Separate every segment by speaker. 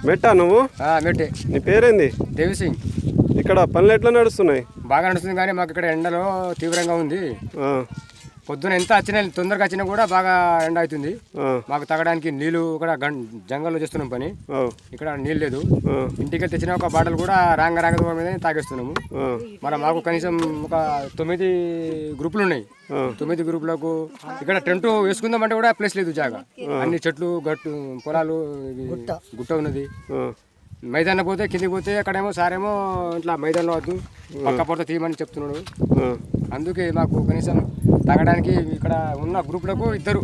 Speaker 1: మెట్టా నువ్వు?
Speaker 2: మెట్టే.
Speaker 1: నీ పేరేంది?
Speaker 2: దేవిసింగ్.
Speaker 1: ఇక్కడ పనులు ఎట్లా నడుస్తున్నాయి?
Speaker 2: బాగా నడుస్తుంది, కానీ మాకు ఇక్కడ ఎండలో తీవ్రంగా ఉంది. పొద్దున ఎంత వచ్చినా తొందరగా వచ్చినా కూడా బాగా ఎండ అవుతుంది. మాకు తాగడానికి నీళ్లు ఇక్కడ జంగల్లో చేస్తున్నాం పని. ఇక్కడ నీళ్ళు లేదు. ఇంటికి తెచ్చిన ఒక బాటలు కూడా రాంగ మీద తాగేస్తున్నాము. మరి మాకు కనీసం ఒక 9 గ్రూపులు ఉన్నాయి. 9 గ్రూపులకు ఇక్కడ టెంట్ వేసుకుందామంటే కూడా ప్లేస్ లేదు, జాగా. అన్ని చెట్లు, గట్టు, పొలాలు, గుట్ట ఉన్నది. మైదాన పోతే కిందికి పోతే అక్కడేమో సారేమో ఇట్లా మైదానంలో వద్దు, పక్క పొరత తీయమని చెప్తున్నాడు. అందుకే మాకు కనీసం తాగడానికి ఇక్కడ ఉన్న గ్రూపులకు 2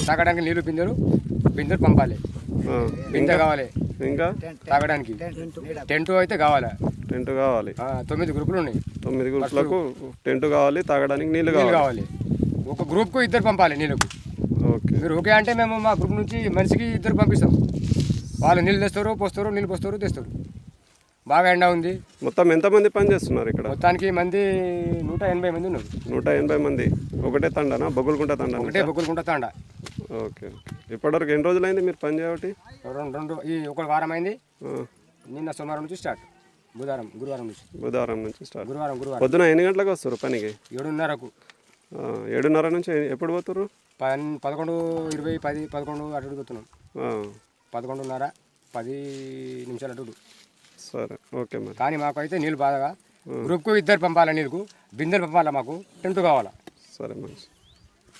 Speaker 2: తాగడానికి నీళ్లు బిందెలు పంపాలి. బిందె కావాలి ఇంకా తాగడానికి. టెంట్ అయితే కావాలి. 9 గ్రూపులు ఉన్నాయి.
Speaker 1: 9 గ్రూపులకు టెంట్ కావాలి, తాగడానికి నీళ్ళు కావాలి.
Speaker 2: ఒక గ్రూప్కు 2 పంపాలి నీళ్ళకు. మీరు ఓకే అంటే మేము మా గ్రూప్ నుంచి మనిషికి 2 పంపిస్తాం. వాళ్ళు నీళ్ళు తెస్తారు, పోస్తారు, నీళ్ళు పోస్తారు, తెస్తారు. బాగా ఎండ ఉంది.
Speaker 1: మొత్తం ఎంతమంది పని చేస్తున్నారు ఇక్కడ?
Speaker 2: మొత్తానికి మంది 180 మంది ఉన్నారు.
Speaker 1: 180 మంది. ఒకటే తండనా? బొగ్గులకుంట తండ?
Speaker 2: ఒకటే బొగ్గులకుంట తండ.
Speaker 1: ఓకే. ఇప్పటివరకు ఎన్ని రోజులైంది మీరు పని చేయబట్టి?
Speaker 2: ఒక వారం అయింది. నిన్న సోమవారం నుంచి స్టార్ట్. గురువారం నుంచి స్టార్ట్.
Speaker 1: పొద్దున ఎన్ని గంటలకు వస్తారు పనికి?
Speaker 2: 7:30కు.
Speaker 1: 7:30 నుంచి ఎప్పుడు పోతారు?
Speaker 2: 11, 20, 10, 11 అటు పోతున్నాం. 11:30, 10 నిమిషాలు అటు.
Speaker 1: సరే, ఓకే. మరి
Speaker 2: కానీ మాకు అయితే నీళ్ళు బాగా గ్రూప్కు 2 పంపాలి. నీళ్ళకు బిందెలు పంపాలి. మాకు టెంట్ కావాలా.
Speaker 1: సరే, మంచి.